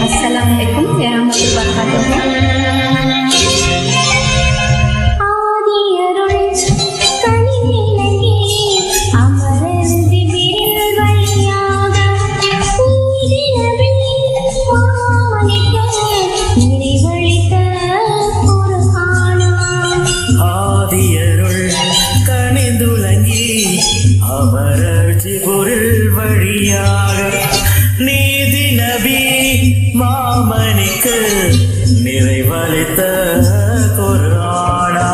Assalamualaikum warahmatullahi wabarakatuh. பொருள் வழியாக நீதி நபி மாமணிக்கு நிறைவளித்த குர்ஆனா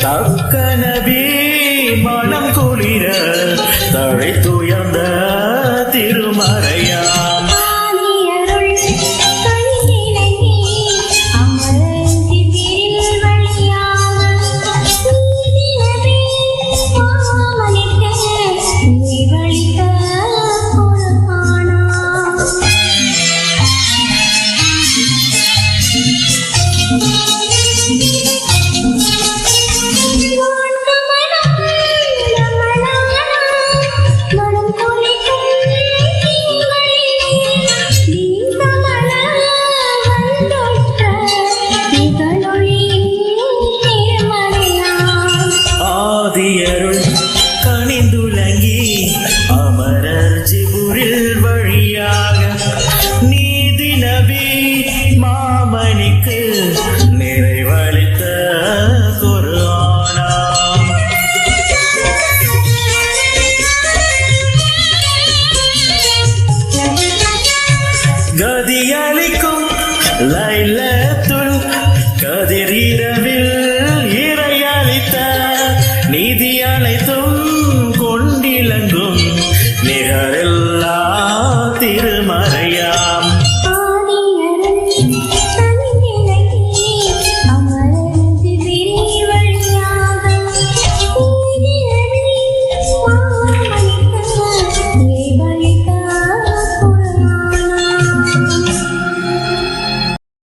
தக்க நபி மனம் குளிர தழைத்துயர்ந்த திருமறையாம் கனிந்துலங்கி அமரர் ஜிபுரில் வழியாக நீதி நபி மாமணிக்கு நிறைவளித்த குர்ஆனா கதியளிக்கும் லைலத்துல் கதிர் இரவில் இறையளித்த நீதி அனைத்தும் கொண்டிலங்கும் நிகரில்லா